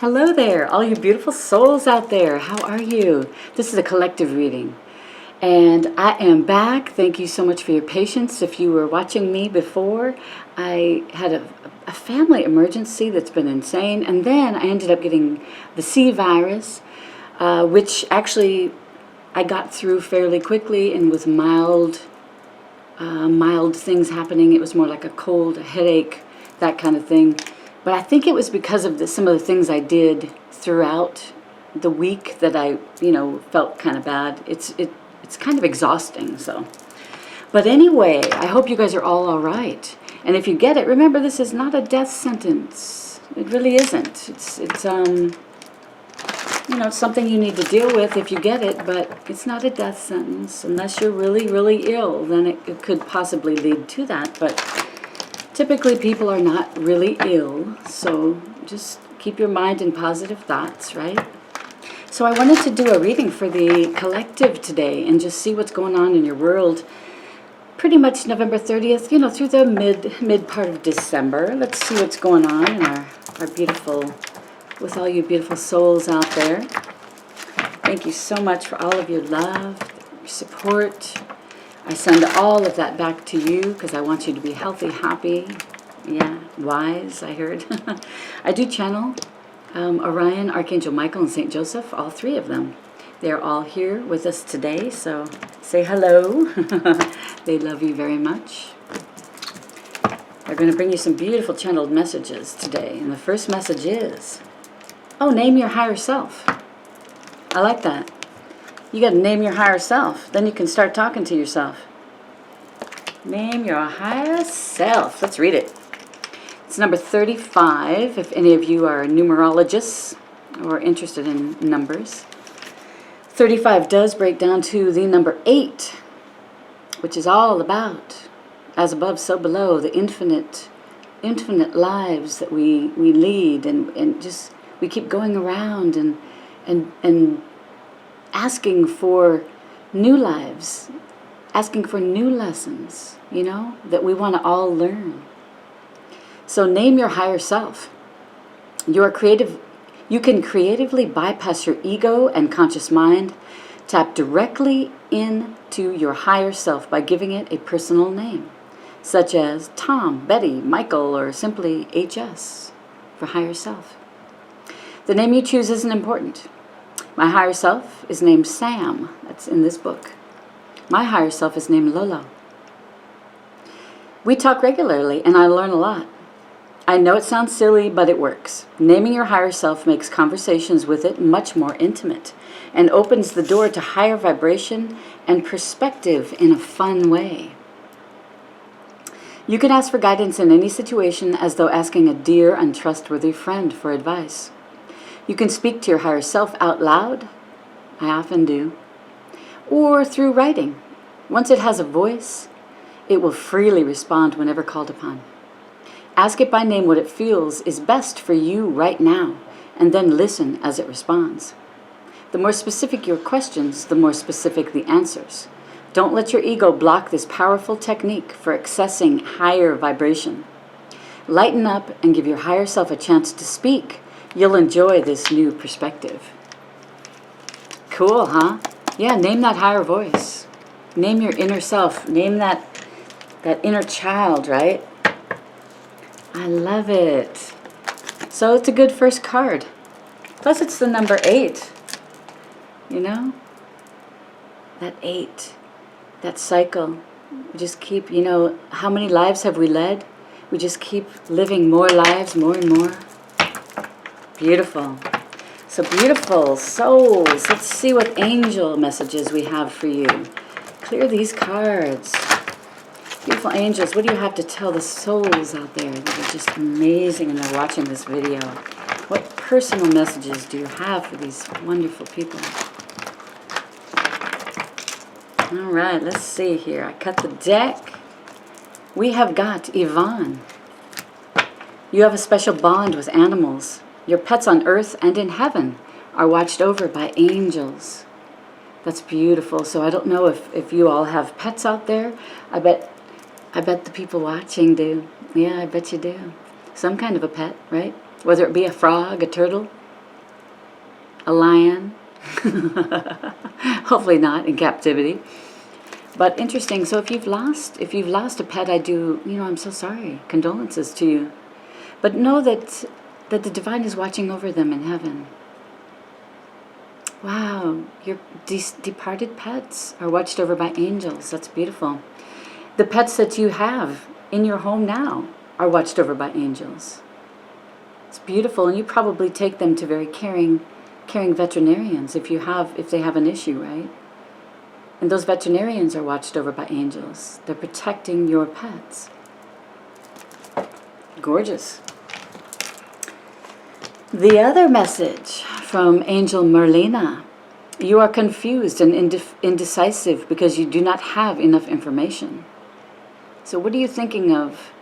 Hello there, all you beautiful souls out there. How are you? This is a collective reading. And I am back. Thank you so much for your patience. If you were watching me before, I had a family emergency that's been insane. And then I ended up getting the C virus, which actually I got through fairly quickly and with mild things happening. It was more like a cold, a headache, that kind of thing. But I think it was because of some of the things I did throughout the week that I, felt kind of bad. It's kind of exhausting, so. But anyway, I hope you guys are all right. And if you get it, remember this is not a death sentence. It really isn't. It's something you need to deal with if you get it, but it's not a death sentence. Unless you're really, really ill, then it could possibly lead to that. But typically people are not really ill, so just keep your mind in positive thoughts, right? So I wanted to do a reading for the collective today and just see what's going on in your world. Pretty much November 30th, through the mid part of December. Let's see what's going on in our beautiful, with all you beautiful souls out there. Thank you so much for all of your love, your support. I send all of that back to you because I want you to be healthy, happy, wise, I heard. I do channel Orion, Archangel Michael, and St. Joseph, all three of them. They're all here with us today, so say hello. They love you very much. They're going to bring you some beautiful channeled messages today. And the first message is, name your higher self. I like that. You got to name your higher self. Then you can start talking to yourself. Name your higher self. Let's read it. It's number 35, if any of you are numerologists or interested in numbers. 35 does break down to the number 8, which is all about, as above, so below, the infinite lives that we lead, and just we keep going around and asking for new lives, asking for new lessons, that we want to all learn. So name your higher self. You can creatively bypass your ego and conscious mind, tap directly into your higher self by giving it a personal name, such as Tom, Betty, Michael, or simply HS for higher self. The name you choose isn't important. My higher self is named Sam. That's in this book. My higher self is named Lolo. We talk regularly, and I learn a lot. I know it sounds silly, but it works. Naming your higher self makes conversations with it much more intimate and opens the door to higher vibration and perspective in a fun way. You can ask for guidance in any situation as though asking a dear, untrustworthy friend for advice. You can speak to your higher self out loud. I often do. Or through writing. Once it has a voice, it will freely respond whenever called upon. Ask it by name what it feels is best for you right now, and then listen as it responds. The more specific your questions, the more specific the answers. Don't let your ego block this powerful technique for accessing higher vibration. Lighten up and give your higher self a chance to speak. You'll enjoy this new perspective. Cool, huh? Yeah, name that higher voice. Name your inner self. Name that inner child, right? I love it. So it's a good first card. Plus it's the number 8. That 8. That cycle. We just keep, how many lives have we led? We just keep living more lives, more and more. Beautiful. So beautiful souls. Let's see what angel messages we have for you. Clear these cards. Beautiful angels, what do you have to tell the souls out there that are just amazing and are watching this video? What personal messages do you have for these wonderful people? All right, let's see here. I cut the deck. We have got Yvonne. You have a special bond with animals. Your pets on earth and in heaven are watched over by angels. That's beautiful. So I don't know if you all have pets out there. I bet the people watching do. Yeah, I bet you do. Some kind of a pet, right? Whether it be a frog, a turtle, a lion. Hopefully not in captivity. But interesting. So if you've lost a pet, I'm so sorry. Condolences to you. But know that the divine is watching over them in heaven. Wow, your departed pets are watched over by angels. That's beautiful. The pets that you have in your home now are watched over by angels. It's beautiful, and you probably take them to very caring veterinarians if they have an issue, right? And those veterinarians are watched over by angels. They're protecting your pets. Gorgeous. The other message from Angel Merlina: you are confused and indecisive because you do not have enough information. So what are you thinking of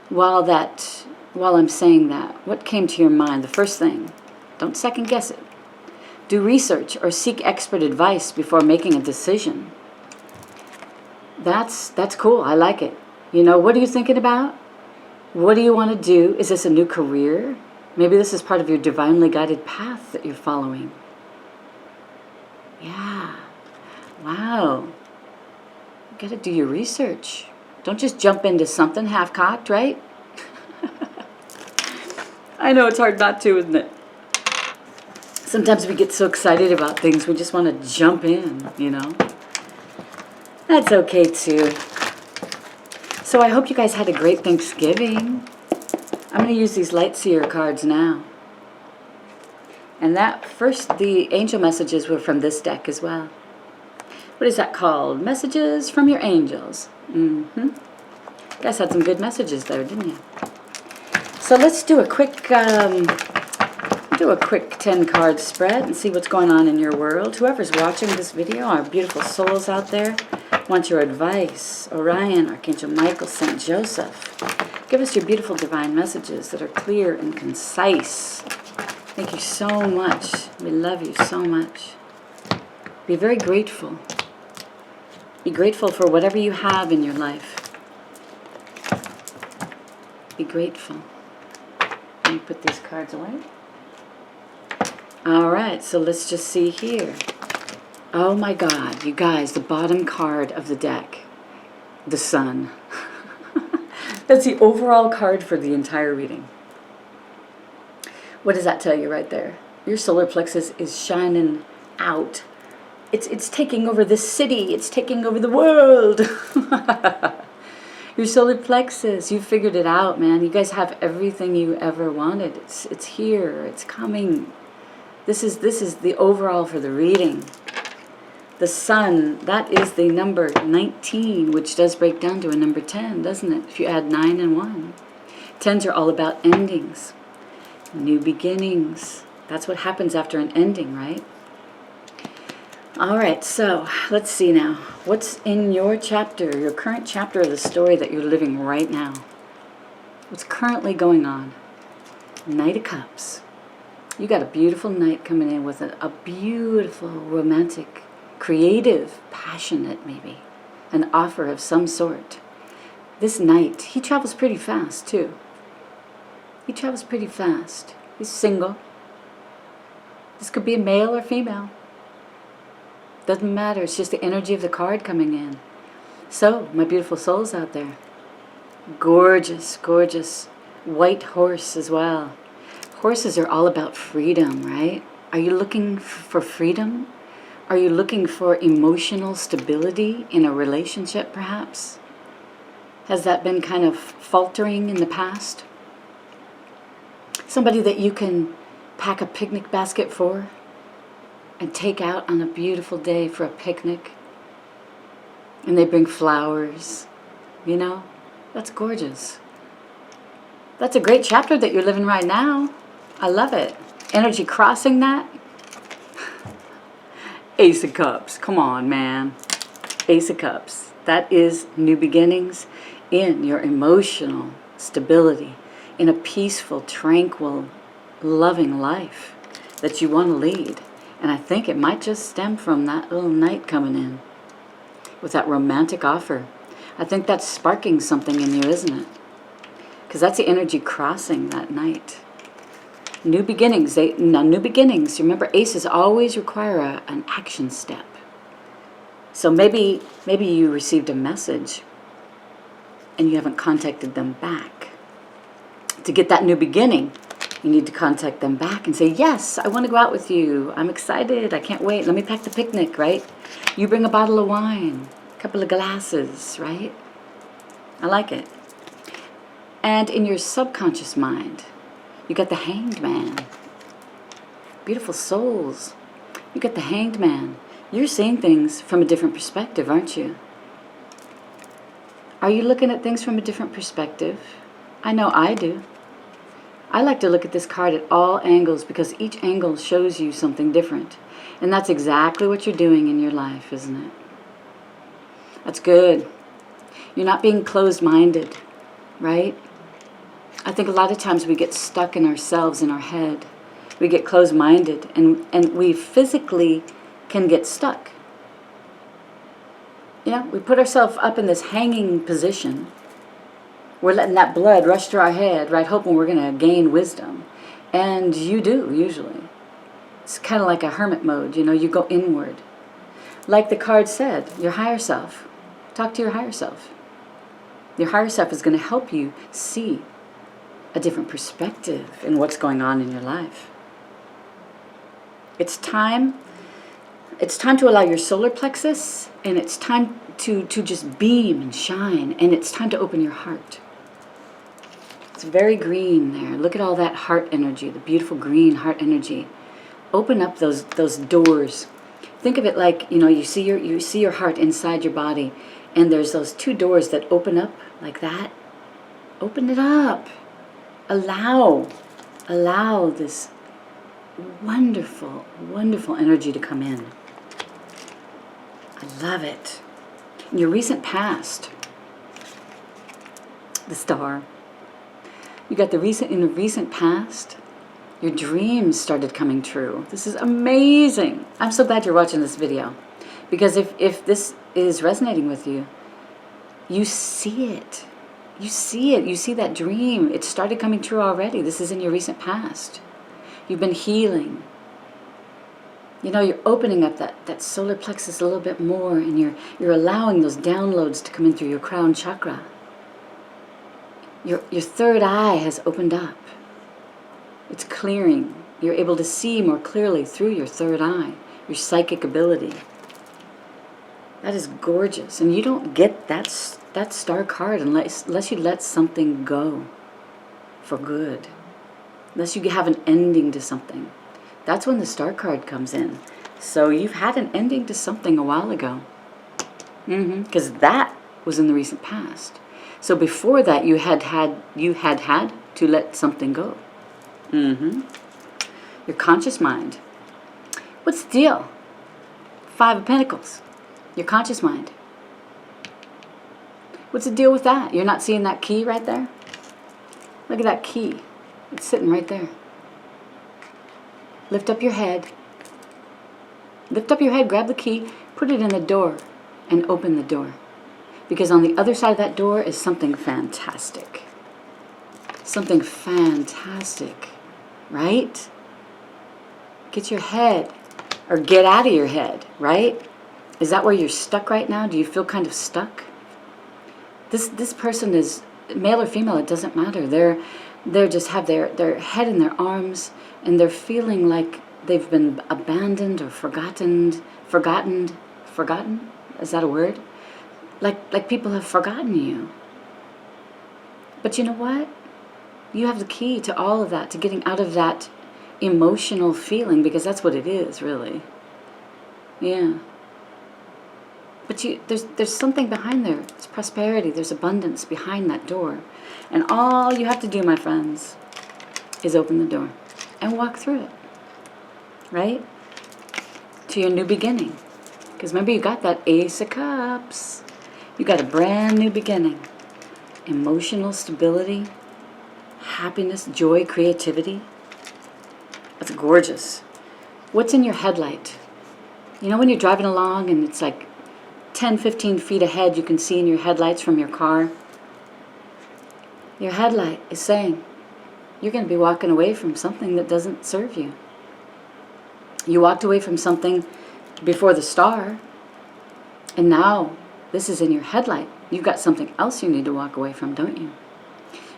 while I'm saying that? What came to your mind? The first thing, don't second guess it. Do research or seek expert advice before making a decision. That's cool. I like it. What are you thinking about? What do you want to do? Is this a new career? Maybe this is part of your divinely guided path that you're following. Yeah. Wow. You got to do your research. Don't just jump into something half-cocked, right? I know it's hard not to, isn't it? Sometimes we get so excited about things, we just want to jump in, That's okay, too. So I hope you guys had a great Thanksgiving. I'm going to use these light seer cards now. And the angel messages were from this deck as well. What is that called? Messages from your angels. You guys had some good messages there, didn't you? So let's do a quick 10-card spread and see what's going on in your world. Whoever's watching this video, our beautiful souls out there, want your advice. Orion, Archangel Michael, Saint Joseph. Give us your beautiful divine messages that are clear and concise. Thank you so much. We love you so much. Be very grateful. Be grateful for whatever you have in your life. Be grateful. Let me put these cards away. All right, so let's just see here. Oh my God, you guys, the bottom card of the deck, the Sun. That's the overall card for the entire reading. What does that tell you right there? Your solar plexus is shining out. It's taking over the city. It's taking over the world. Your solar plexus, you figured it out, man. You guys have everything you ever wanted. It's here. It's coming. This is the overall for the reading. The Sun, that is the number 19, which does break down to a number 10, doesn't it? If you add 9 and 1. 10s are all about endings, new beginnings. That's what happens after an ending, right? All right, so let's see now. What's in your chapter, your current chapter of the story that you're living right now? What's currently going on? Knight of Cups. You got a beautiful knight coming in with a beautiful, romantic, creative, passionate, maybe, an offer of some sort. This knight, he travels pretty fast, too. He travels pretty fast. He's single. This could be a male or female. Doesn't matter. It's just the energy of the card coming in. So, my beautiful souls out there. Gorgeous, gorgeous white horse as well. Horses are all about freedom, right? Are you looking for freedom? Are you looking for emotional stability in a relationship, perhaps? Has that been kind of faltering in the past? Somebody that you can pack a picnic basket for and take out on a beautiful day for a picnic. And they bring flowers, That's gorgeous. That's a great chapter that you're living right now. I love it. Energy crossing that. Ace of Cups. Come on, man. Ace of Cups. That is new beginnings in your emotional stability, in a peaceful, tranquil, loving life that you want to lead. And I think it might just stem from that little knight coming in with that romantic offer. I think that's sparking something in you, isn't it? Because that's the energy crossing that knight. New beginnings. New beginnings. Remember, aces always require an action step. So maybe you received a message and you haven't contacted them back. To get that new beginning, you need to contact them back and say, yes, I want to go out with you. I'm excited. I can't wait. Let me pack the picnic, right? You bring a bottle of wine, a couple of glasses, right? I like it. And in your subconscious mind, you got the Hanged Man. Beautiful souls. You got the Hanged Man. You're seeing things from a different perspective, aren't you? Are you looking at things from a different perspective? I know I do. I like to look at this card at all angles because each angle shows you something different. And that's exactly what you're doing in your life, isn't it? That's good. You're not being closed-minded, right? I think a lot of times we get stuck in ourselves, in our head. We get closed-minded, and we physically can get stuck. You know, we put ourselves up in this hanging position. We're letting that blood rush through our head, right, hoping we're going to gain wisdom. And you do, usually. It's kind of like a hermit mode, you know, you go inward. Like the card said, your higher self. Talk to your higher self. Your higher self is going to help you see a different perspective in what's going on in your life. It's time to allow your solar plexus, and it's time to just beam and shine, and it's time to open your heart. It's very green there. Look at all that heart energy, the beautiful green heart energy. Open up those doors. Think of it like, you know, you see your heart inside your body, and there's those two doors that open up like that. Open it up. Allow this wonderful, wonderful energy to come in. I love it. In your recent past, the star. You got in the recent past, your dreams started coming true. This is amazing. I'm so glad you're watching this video. Because if this is resonating with you, you see it. You see it. You see that dream. It started coming true already. This is in your recent past. You've been healing. You know, you're opening up that solar plexus a little bit more, and you're allowing those downloads to come in through your crown chakra. Your third eye has opened up. It's clearing. You're able to see more clearly through your third eye, your psychic ability. That is gorgeous. And you don't get that star card unless you let something go for good. Unless you have an ending to something. That's when the star card comes in. So you've had an ending to something a while ago. Because that was in the recent past. So before that, you had to let something go. Your conscious mind. What's the deal? 5 of Pentacles. Your conscious mind. What's the deal with that? You're not seeing that key right there? Look at that key. It's sitting right there. Lift up your head. Lift up your head, grab the key, put it in the door, and open the door. Because on the other side of that door is something fantastic. Something fantastic, right? Get your head, or get out of your head, right? Is that where you're stuck right now? Do you feel kind of stuck? This person is male or female, it doesn't matter. They're just have their head in their arms, and they're feeling like they've been abandoned or forgotten. Is that a word? Like people have forgotten you. But you know what? You have the key to all of that, to getting out of that emotional feeling, because that's what it is, really. Yeah. But there's something behind there. It's prosperity. There's abundance behind that door. And all you have to do, my friends, is open the door and walk through it. Right? To your new beginning. Because remember, you got that Ace of Cups. You got a brand new beginning. Emotional stability, happiness, joy, creativity. That's gorgeous. What's in your headlight? You know when you're driving along and it's like 10, 15 feet ahead, you can see in your headlights from your car? Your headlight is saying, you're going to be walking away from something that doesn't serve you. You walked away from something before the star, and now this is in your headlight. You've got something else you need to walk away from, don't you?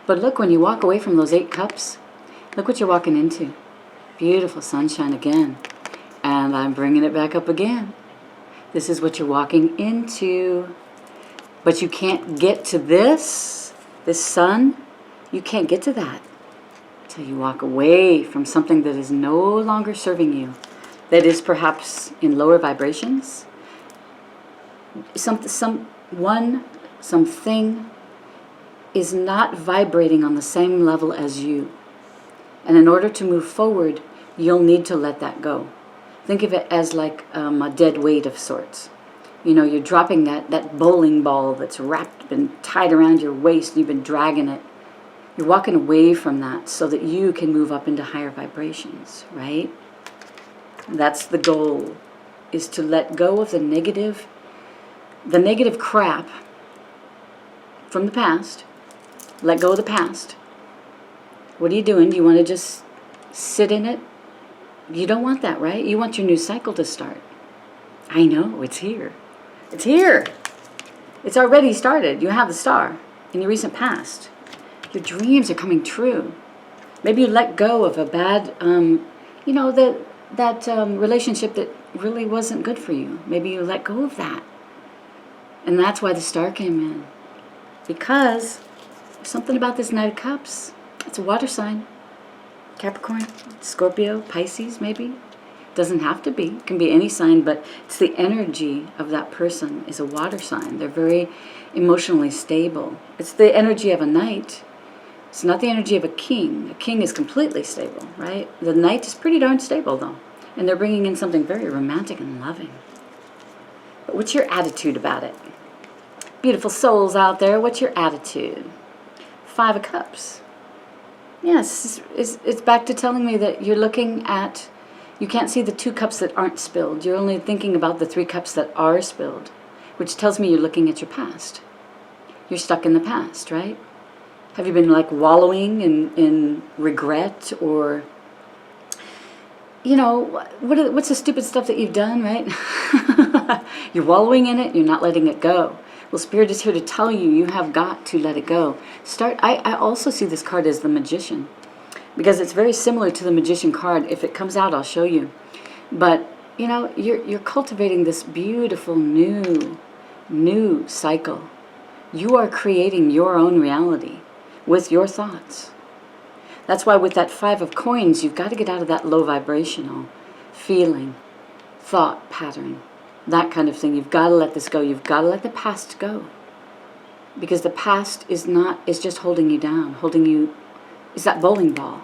But look, when you walk away from those 8 cups, look what you're walking into. Beautiful sunshine again. And I'm bringing it back up again. This is what you're walking into. But you can't get to this sun. You can't get to that until you walk away from something that is no longer serving you. That is perhaps in lower vibrations. Something is not vibrating on the same level as you. And in order to move forward, you'll need to let that go. Think of it as like a dead weight of sorts. You know, you're dropping that bowling ball that's wrapped and tied around your waist, and you've been dragging it. You're walking away from that so that you can move up into higher vibrations, right? That's the goal, is to let go of the negative crap from the past. Let go of the past. What are you doing? Do you want to just sit in it? You don't want that, right? You want your new cycle to start. I know, it's here. It's here. It's already started. You have the star in your recent past. Your dreams are coming true. Maybe you let go of a bad, that relationship that really wasn't good for you. Maybe you let go of that. And that's why the star came in. Because something about this Knight of Cups, it's a water sign. Capricorn, Scorpio, Pisces, maybe. Doesn't have to be. It can be any sign, but it's the energy of that person is a water sign. They're very emotionally stable. It's the energy of a knight. It's not the energy of a king. A king is completely stable, right? The knight is pretty darn stable, though. And they're bringing in something very romantic and loving. But what's your attitude about it? Beautiful souls out there, what's your attitude? 5 of Cups. Yes, it's back to telling me that you're looking at, you can't see the 2 cups that aren't spilled. You're only thinking about the 3 cups that are spilled, which tells me you're looking at your past. You're stuck in the past, right? Have you been like wallowing in regret, or, you know, what's the stupid stuff that you've done, right? You're wallowing in it, you're not letting it go. Well, Spirit is here to tell you, you have got to let it go. I also see this card as the Magician, because it's very similar to the Magician card. If it comes out, I'll show you. But, you know, you're cultivating this beautiful new cycle. You are creating your own reality with your thoughts. That's why with that 5 of Coins, you've got to get out of that low vibrational feeling, thought pattern. That kind of thing. You've got to let this go. You've got to let the past go. Because the past is just holding you down. Is that bowling ball.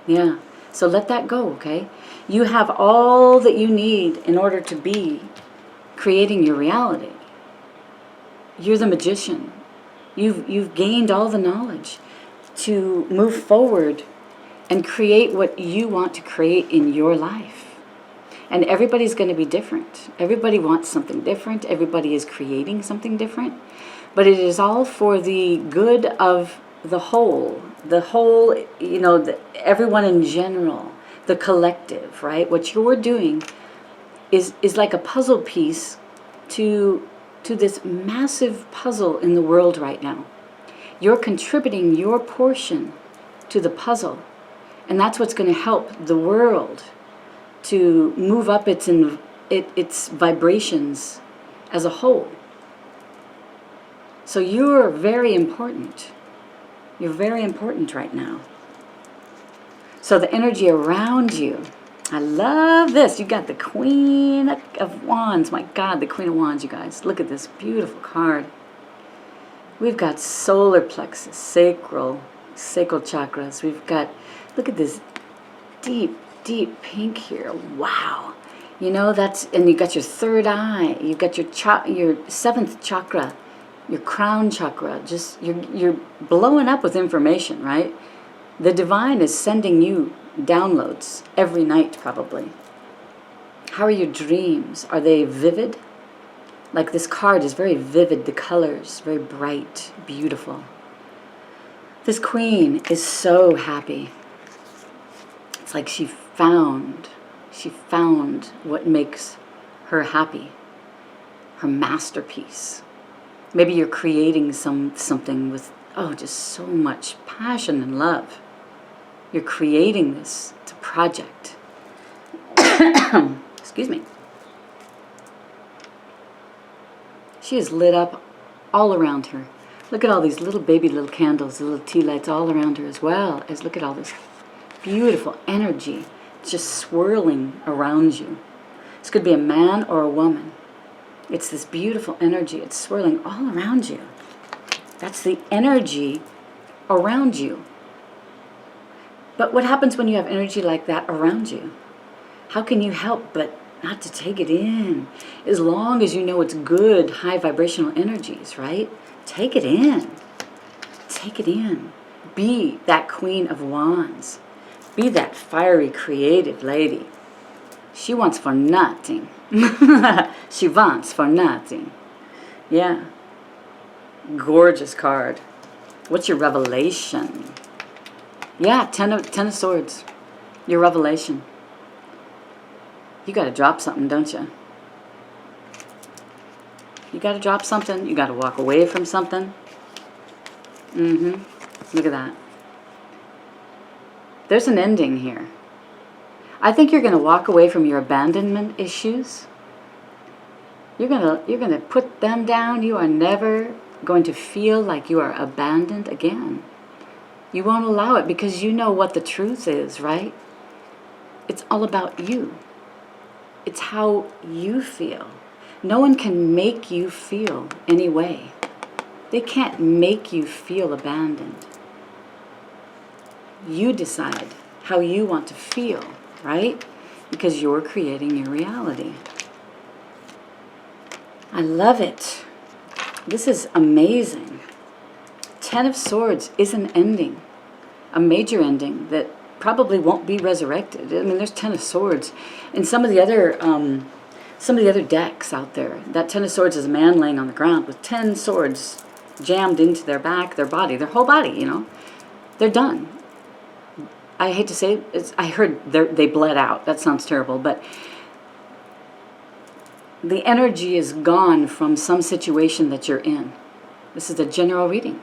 Yeah. So let that go, okay? You have all that you need in order to be creating your reality. You're the magician. You've gained all the knowledge to move forward and create what you want to create in your life. And everybody's going to be different. Everybody wants something different. Everybody is creating something different. But it is all for the good of the whole. The whole, you know, everyone in general. The collective, right? What you're doing is like a puzzle piece to this massive puzzle in the world right now. You're contributing your portion to the puzzle. And that's what's going to help the world to move up its vibrations as a whole. So you're very important. You're very important right now. So the energy around you, I love this. You got the Queen of Wands. My God, the Queen of Wands, you guys. Look at this beautiful card. We've got solar plexus, sacral chakras. We've got, look at this deep pink here. Wow. You know, and you got your 3rd eye. You've got your 7th chakra, your crown chakra. Just, you're blowing up with information, right? The divine is sending you downloads every night, probably. How are your dreams? Are they vivid? Like this card is very vivid. The colors, very bright, beautiful. This queen is so happy. It's like she found what makes her happy, her masterpiece. Maybe you're creating something with, just so much passion and love. You're creating this. It's a project. Excuse me. She is lit up all around her. Look at all these little candles, the little tea lights all around her, as well as look at all this beautiful energy just swirling around you. This could be a man or a woman. It's this beautiful energy. It's swirling all around you. That's the energy around you. But what happens when you have energy like that around you? How can you help but not to take it in? As long as you know it's good, high vibrational energies, right? Take it in. Take it in. Be that Queen of Wands. Be that fiery, creative lady. She wants for nothing. She wants for nothing. Yeah. Gorgeous card. What's your revelation? Yeah, Ten of Swords. Your revelation. You got to drop something, don't you? You got to drop something. You got to walk away from something. Look at that. There's an ending here. I think you're going to walk away from your abandonment issues. You're going to put them down. You are never going to feel like you are abandoned again. You won't allow it because you know what the truth is, right? It's all about you. It's how you feel. No one can make you feel any way. They can't make you feel abandoned. You decide how you want to feel, right? Because you're creating your reality. I love it. This is amazing. Ten of Swords is an ending. A major ending that probably won't be resurrected. I mean, there's Ten of Swords. And some of the other decks out there, that Ten of Swords is a man laying on the ground with 10 swords jammed into their back, their body, their whole body, you know. They're done. I hate to say it, I heard they bled out. That sounds terrible, but the energy is gone from some situation that you're in. This is a general reading.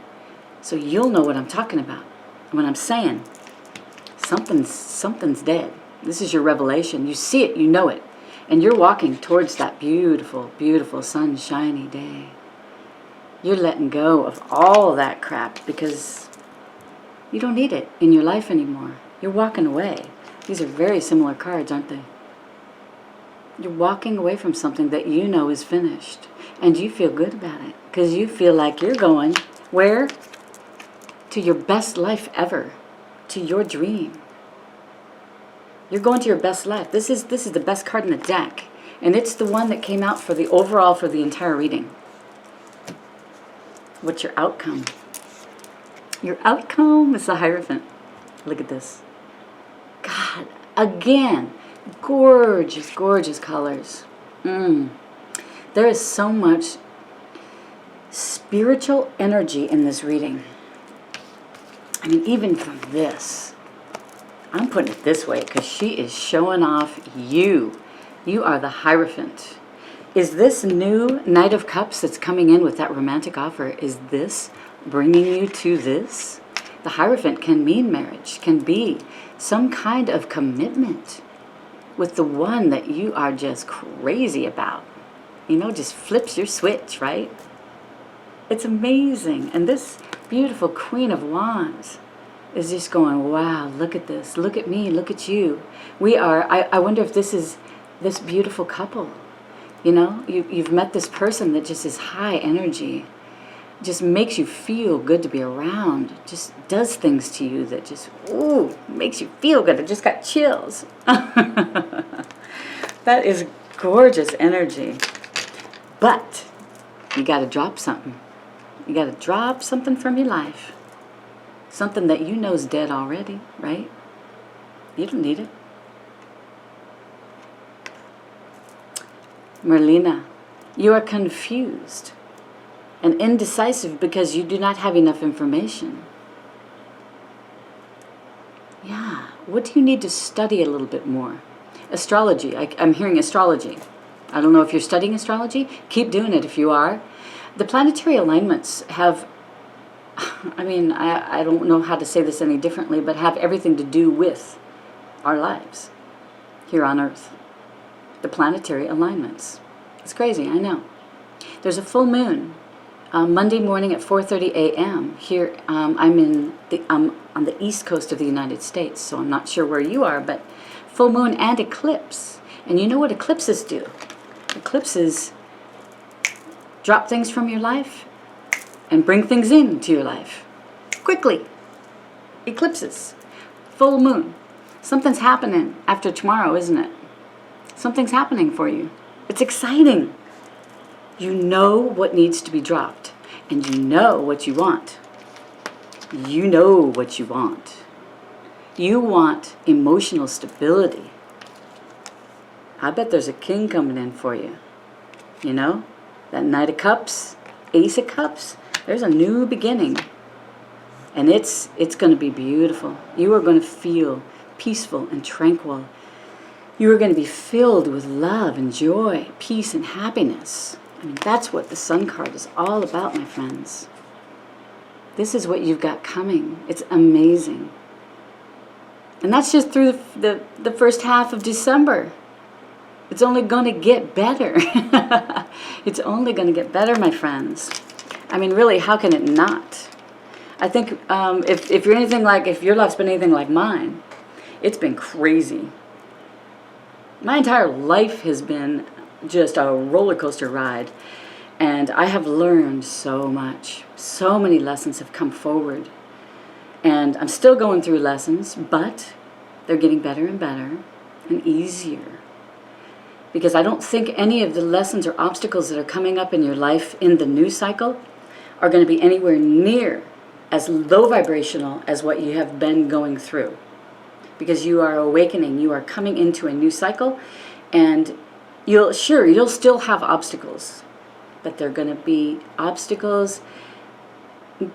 So you'll know what I'm talking about when I'm saying something's dead. This is your revelation. You see it, you know it. And you're walking towards that beautiful, beautiful sunshiny day. You're letting go of all that crap because you don't need it in your life anymore. You're walking away. These are very similar cards, aren't they? You're walking away from something that you know is finished. And you feel good about it. Because you feel like you're going, where? To your best life ever. To your dream. You're going to your best life. This is the best card in the deck. And it's the one that came out for the overall for the entire reading. What's your outcome? Your outcome is the Hierophant. Look at this. God, again, gorgeous, gorgeous colors. There is so much spiritual energy in this reading. I mean, even from this, I'm putting it this way because she is showing off you. You are the Hierophant. Is this new Knight of Cups that's coming in with that romantic offer, is this bringing you to this? The Hierophant can mean marriage, can be some kind of commitment with the one that you are just crazy about. You know, just flips your switch, right? It's amazing. And this beautiful Queen of Wands is just going, wow, look at this. Look at me. Look at you. We are, I wonder if this is this beautiful couple. You know, you've met this person that just is high energy. Just makes you feel good to be around. Just does things to you that just, ooh, makes you feel good. I just got chills. That is gorgeous energy. But you got to drop something. You got to drop something from your life. Something that you know is dead already, right? You don't need it. Merlina, you are confused and indecisive because you do not have enough information. What do you need to study a little bit more? Astrology. I'm hearing astrology. I don't know if you're studying astrology. Keep doing it if you are. The planetary alignments have, I mean, I don't know how to say this any differently, but have everything to do with our lives here on Earth. The planetary alignments. It's crazy, I know. There's a full moon Monday morning at 4:30 a.m. Here, I'm on the east coast of the United States, so I'm not sure where you are, but full moon and eclipse. And you know what eclipses do? Eclipses drop things from your life and bring things into your life quickly. Eclipses, full moon. Something's happening after tomorrow, isn't it? Something's happening for you. It's exciting. You know what needs to be dropped, and you know what you want. You know what you want. You want emotional stability. I bet there's a king coming in for you. You know? That Knight of Cups, Ace of Cups, there's a new beginning. And it's going to be beautiful. You are going to feel peaceful and tranquil. You are going to be filled with love and joy, peace and happiness. I mean, that's what the Sun card is all about, my friends. This is what you've got coming. It's amazing. And that's just through the first half of December. It's only going to get better. It's only going to get better, my friends. I mean, really, how can it not? I think if you're anything like, if your life's been anything like mine, it's been crazy. My entire life has been just a roller coaster ride, and I have learned so much. So many lessons have come forward, and I'm still going through lessons, but they're getting better and better and easier, because I don't think any of the lessons or obstacles that are coming up in your life in the new cycle are going to be anywhere near as low vibrational as what you have been going through, because you are awakening. You are coming into a new cycle, and you'll still have obstacles, but they're going to be obstacles.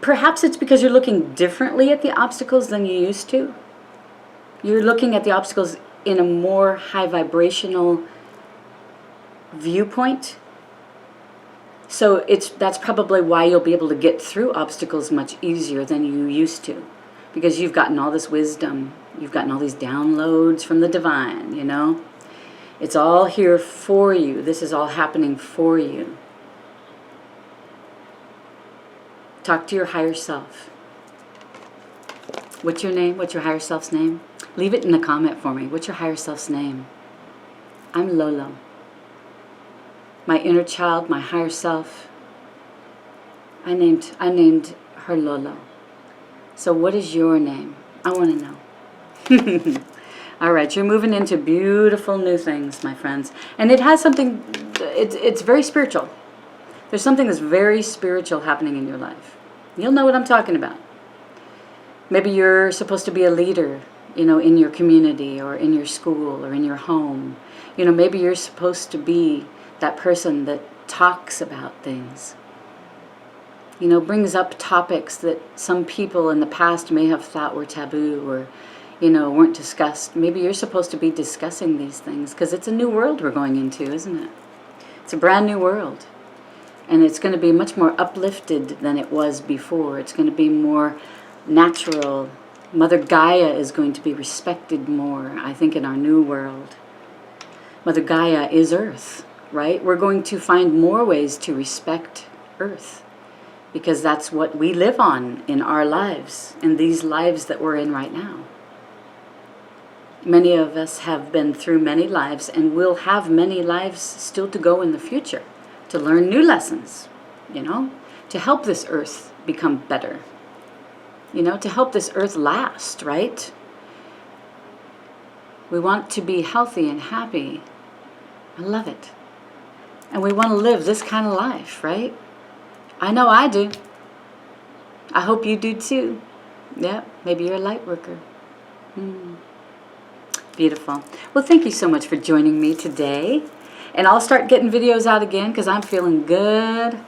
Perhaps it's because you're looking differently at the obstacles than you used to. You're looking at the obstacles in a more high vibrational viewpoint. So that's probably why you'll be able to get through obstacles much easier than you used to, because you've gotten all this wisdom. You've gotten all these downloads from the divine, you know. It's all here for you. This is all happening for you. Talk to your higher self. What's your name? What's your higher self's name? Leave it in the comment for me. What's your higher self's name? I'm Lolo. My inner child, my higher self, I named her Lolo. So what is your name? I want to know. All right, you're moving into beautiful new things, my friends. And it has something, it's very spiritual. There's something that's very spiritual happening in your life. You'll know what I'm talking about. Maybe you're supposed to be a leader, you know, in your community or in your school or in your home. You know, maybe you're supposed to be that person that talks about things. You know, brings up topics that some people in the past may have thought were taboo or, you know, weren't discussed. Maybe you're supposed to be discussing these things, because it's a new world we're going into, isn't it? It's a brand new world. And it's going to be much more uplifted than it was before. It's going to be more natural. Mother Gaia is going to be respected more, I think, in our new world. Mother Gaia is Earth, right? We're going to find more ways to respect Earth, because that's what we live on in our lives, in these lives that we're in right now. Many of us have been through many lives and will have many lives still to go in the future to learn new lessons, you know, to help this earth become better, you know, to help this earth last, right? We want to be healthy and happy. I love it. And we want to live this kind of life, right? I know I do. I hope you do too. Yeah, maybe you're a light worker. Beautiful. Well, thank you so much for joining me today. And I'll start getting videos out again because I'm feeling good.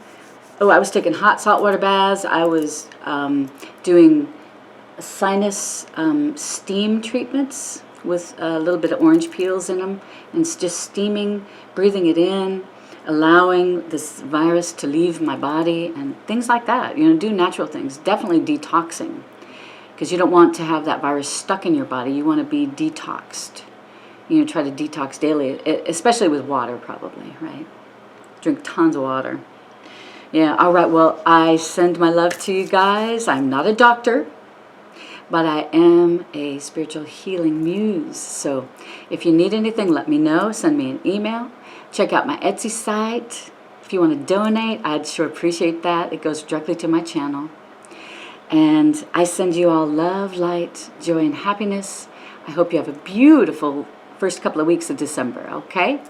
Oh, I was taking hot saltwater baths. I was doing sinus steam treatments with a little bit of orange peels in them, and it's just steaming, breathing it in, allowing this virus to leave my body and things like that. You know, do natural things. Definitely detoxing, because you don't want to have that virus stuck in your body. You want to be detoxed. You know, try to detox daily, especially with water, probably, right? Drink tons of water. Yeah, all right, well, I send my love to you guys. I'm not a doctor, but I am a spiritual healing muse. So if you need anything, let me know. Send me an email. Check out my Etsy site. If you want to donate, I'd sure appreciate that. It goes directly to my channel. And I send you all love, light, joy, and happiness. I hope you have a beautiful first couple of weeks of December, okay?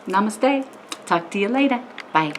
Namaste. Talk to you later. Bye.